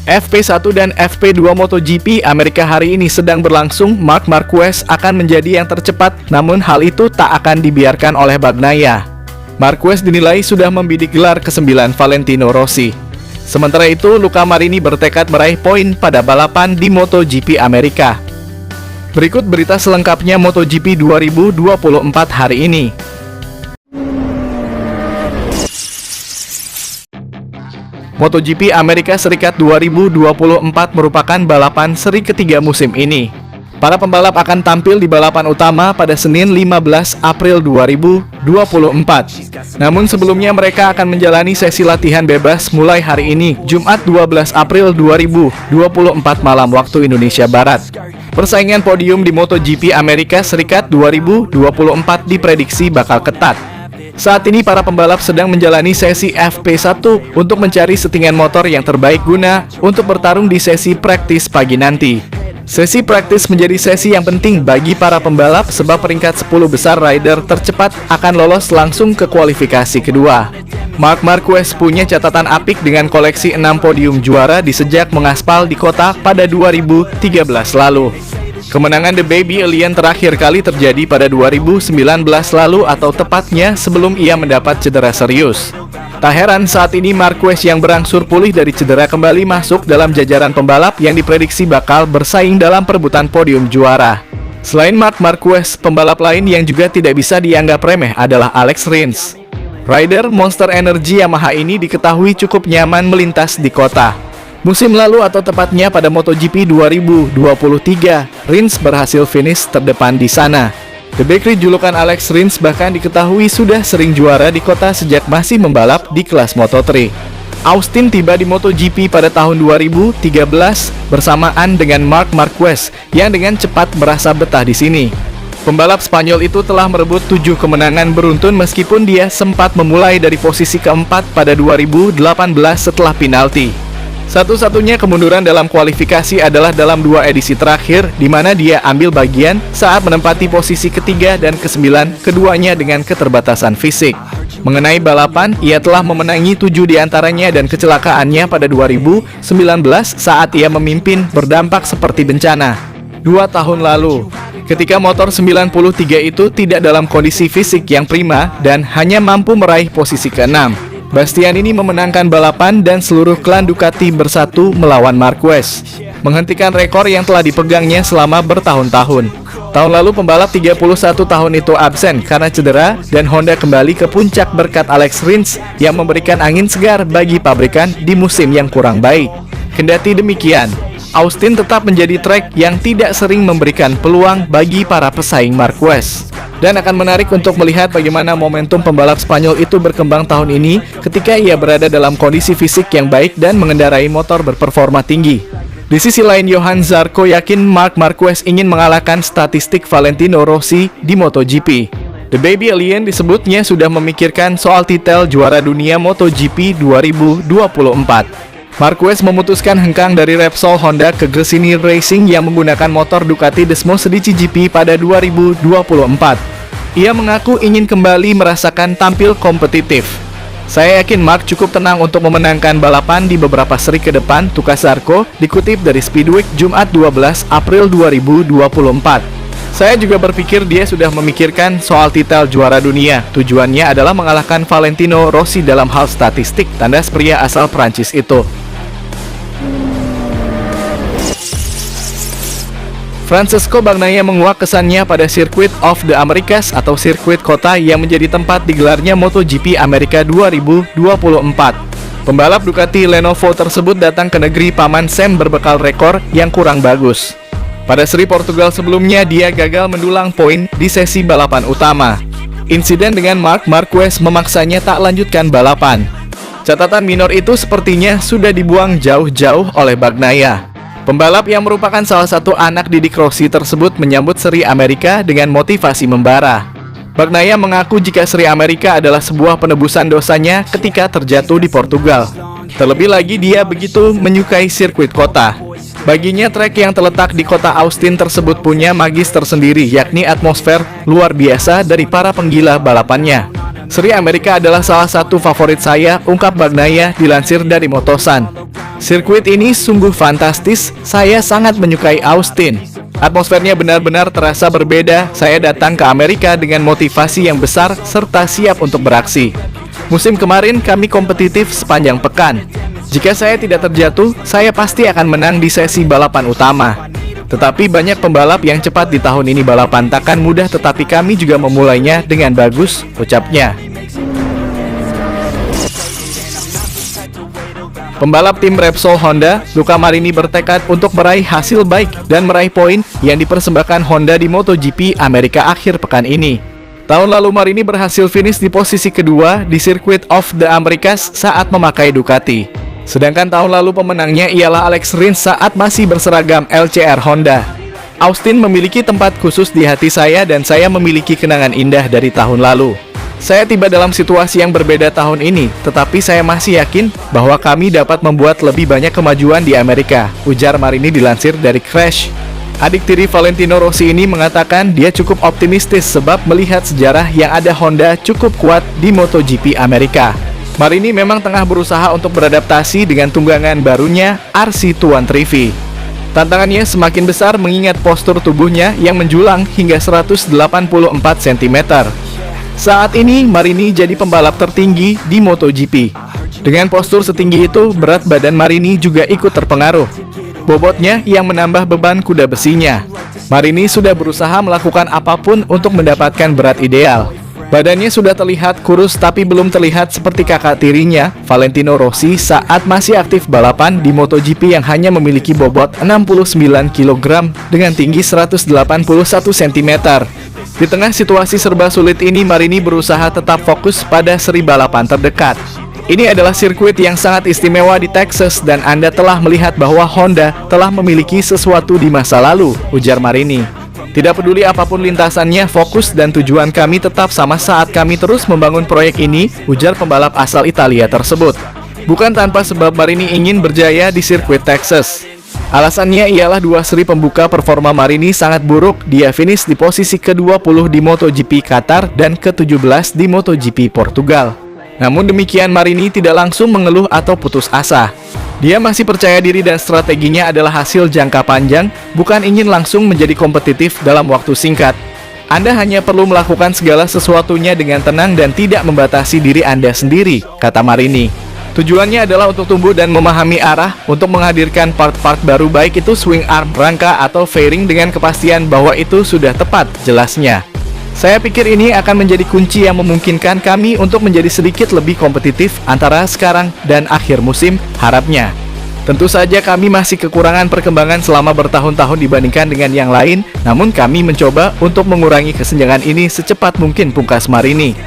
FP1 dan FP2 MotoGP Amerika hari ini sedang berlangsung. Marc Marquez akan menjadi yang tercepat, namun hal itu tak akan dibiarkan oleh Bagnaia. Marquez dinilai sudah membidik gelar ke-9 Valentino Rossi. Sementara itu, Luca Marini bertekad meraih poin pada balapan di MotoGP Amerika. Berikut berita selengkapnya MotoGP 2024 hari ini. MotoGP Amerika Serikat 2024 merupakan balapan seri ketiga musim ini. Para pembalap akan tampil di balapan utama pada Senin 15 April 2024. Namun sebelumnya mereka akan menjalani sesi latihan bebas mulai hari ini, Jumat 12 April 2024 malam waktu Indonesia Barat. Persaingan podium di MotoGP Amerika Serikat 2024 diprediksi bakal ketat. Saat ini para pembalap sedang menjalani sesi FP1 untuk mencari settingan motor yang terbaik guna untuk bertarung di sesi praktis pagi nanti. Sesi praktis menjadi sesi yang penting bagi para pembalap sebab peringkat 10 besar rider tercepat akan lolos langsung ke kualifikasi kedua. Marc Marquez punya catatan apik dengan koleksi 6 podium juara di sejak mengaspal di kota pada 2013 lalu. Kemenangan The Baby Alien terakhir kali terjadi pada 2019 lalu atau tepatnya sebelum ia mendapat cedera serius. Tak heran saat ini Marquez yang berangsur pulih dari cedera kembali masuk dalam jajaran pembalap yang diprediksi bakal bersaing dalam perebutan podium juara. Selain Marc Marquez, pembalap lain yang juga tidak bisa dianggap remeh adalah Alex Rins. Rider Monster Energy Yamaha ini diketahui cukup nyaman melintas di kota. Musim lalu atau tepatnya pada MotoGP 2023, Rins berhasil finish terdepan di sana. The Bakery julukan Alex Rins bahkan diketahui sudah sering juara di kota sejak masih membalap di kelas Moto3. Austin tiba di MotoGP pada tahun 2013 bersamaan dengan Marc Marquez yang dengan cepat merasa betah di sini. Pembalap Spanyol itu telah merebut 7 kemenangan beruntun meskipun dia sempat memulai dari posisi keempat pada 2018 setelah penalti. Satu-satunya kemunduran dalam kualifikasi adalah dalam 2 edisi terakhir, di mana dia ambil bagian saat menempati posisi ketiga dan ke-9, keduanya dengan keterbatasan fisik. Mengenai balapan, ia telah memenangi 7 diantaranya dan kecelakaannya pada 2019 saat ia memimpin berdampak seperti bencana. 2 tahun lalu, ketika motor 93 itu tidak dalam kondisi fisik yang prima dan hanya mampu meraih posisi ke-6. Bastian ini memenangkan balapan dan seluruh klan Ducati bersatu melawan Marquez, menghentikan rekor yang telah dipegangnya selama bertahun-tahun. Tahun lalu pembalap 31 tahun itu absen karena cedera dan Honda kembali ke puncak berkat Alex Rins yang memberikan angin segar bagi pabrikan di musim yang kurang baik. Kendati demikian, Austin tetap menjadi trek yang tidak sering memberikan peluang bagi para pesaing Marquez. Dan akan menarik untuk melihat bagaimana momentum pembalap Spanyol itu berkembang tahun ini ketika ia berada dalam kondisi fisik yang baik dan mengendarai motor berperforma tinggi. Di sisi lain, Johan Zarco yakin Marc Marquez ingin mengalahkan statistik Valentino Rossi di MotoGP. The Baby Alien disebutnya sudah memikirkan soal titel juara dunia MotoGP 2024. Marquez memutuskan hengkang dari Repsol Honda ke Gresini Racing yang menggunakan motor Ducati Desmo Sedici GP pada 2024. Ia mengaku ingin kembali merasakan tampil kompetitif. Saya yakin Marc cukup tenang untuk memenangkan balapan di beberapa seri ke depan, tukas Zarco, dikutip dari Speedweek Jumat 12 April 2024. Saya juga berpikir dia sudah memikirkan soal titel juara dunia. Tujuannya adalah mengalahkan Valentino Rossi dalam hal statistik, tandas pria asal Prancis itu. Francesco Bagnaia menguak kesannya pada Circuit of the Americas atau sirkuit kota yang menjadi tempat digelarnya MotoGP Amerika 2024. Pembalap Ducati Lenovo tersebut datang ke negeri Paman Sam berbekal rekor yang kurang bagus. Pada seri Portugal sebelumnya, dia gagal mendulang poin di sesi balapan utama. Insiden dengan Marc Marquez memaksanya tak lanjutkan balapan. Catatan minor itu sepertinya sudah dibuang jauh-jauh oleh Bagnaia. Pembalap yang merupakan salah satu anak didik Rossi tersebut menyambut seri Amerika dengan motivasi membara. Bagnaia mengaku jika seri Amerika adalah sebuah penebusan dosanya ketika terjatuh di Portugal. Terlebih lagi dia begitu menyukai sirkuit kota. Baginya trek yang terletak di kota Austin tersebut punya magis tersendiri, yakni atmosfer luar biasa dari para penggila balapannya. Seri Amerika adalah salah satu favorit saya, ungkap Bagnaia dilansir dari Motosan. Sirkuit ini sungguh fantastis, saya sangat menyukai Austin. Atmosfernya benar-benar terasa berbeda, saya datang ke Amerika dengan motivasi yang besar serta siap untuk beraksi. Musim kemarin kami kompetitif sepanjang pekan. Jika saya tidak terjatuh, saya pasti akan menang di sesi balapan utama. Tetapi banyak pembalap yang cepat di tahun ini, balapan takkan mudah tetapi kami juga memulainya dengan bagus, ucapnya. Pembalap tim Repsol Honda, Luca Marini bertekad untuk meraih hasil baik dan meraih poin yang dipersembahkan Honda di MotoGP Amerika akhir pekan ini. Tahun lalu Marini berhasil finish di posisi kedua di Circuit of the Americas saat memakai Ducati. Sedangkan tahun lalu pemenangnya ialah Alex Rins saat masih berseragam LCR Honda. Austin memiliki tempat khusus di hati saya dan saya memiliki kenangan indah dari tahun lalu. Saya tiba dalam situasi yang berbeda tahun ini, tetapi saya masih yakin bahwa kami dapat membuat lebih banyak kemajuan di Amerika, ujar Marini dilansir dari Crash. Adik tiri Valentino Rossi ini mengatakan dia cukup optimistis sebab melihat sejarah yang ada Honda cukup kuat di MotoGP Amerika. Marini memang tengah berusaha untuk beradaptasi dengan tunggangan barunya RC213V. Tantangannya semakin besar mengingat postur tubuhnya yang menjulang hingga 184 cm. Saat ini Marini jadi pembalap tertinggi di MotoGP. Dengan postur setinggi itu, berat badan Marini juga ikut terpengaruh. Bobotnya yang menambah beban kuda besinya. Marini sudah berusaha melakukan apapun untuk mendapatkan berat ideal. Badannya sudah terlihat kurus tapi belum terlihat seperti kakak tirinya, Valentino Rossi, saat masih aktif balapan di MotoGP yang hanya memiliki bobot 69 kg dengan tinggi 181 cm. Di tengah situasi serba sulit ini, Marini berusaha tetap fokus pada seri balapan terdekat. Ini adalah sirkuit yang sangat istimewa di Texas dan Anda telah melihat bahwa Honda telah memiliki sesuatu di masa lalu, ujar Marini. Tidak peduli apapun lintasannya, fokus dan tujuan kami tetap sama saat kami terus membangun proyek ini, ujar pembalap asal Italia tersebut. Bukan tanpa sebab Marini ingin berjaya di sirkuit Texas. Alasannya ialah dua seri pembuka performa Marini sangat buruk, dia finish di posisi ke-20 di MotoGP Qatar dan ke-17 di MotoGP Portugal. Namun demikian Marini tidak langsung mengeluh atau putus asa. Dia masih percaya diri dan strateginya adalah hasil jangka panjang, bukan ingin langsung menjadi kompetitif dalam waktu singkat. Anda hanya perlu melakukan segala sesuatunya dengan tenang dan tidak membatasi diri Anda sendiri, kata Marini. Tujuannya adalah untuk tumbuh dan memahami arah, untuk menghadirkan part-part baru baik itu swing arm, rangka, atau fairing dengan kepastian bahwa itu sudah tepat, jelasnya. Saya pikir ini akan menjadi kunci yang memungkinkan kami untuk menjadi sedikit lebih kompetitif antara sekarang dan akhir musim, harapnya. Tentu saja kami masih kekurangan perkembangan selama bertahun-tahun dibandingkan dengan yang lain, namun kami mencoba untuk mengurangi kesenjangan ini secepat mungkin, pungkas Marini.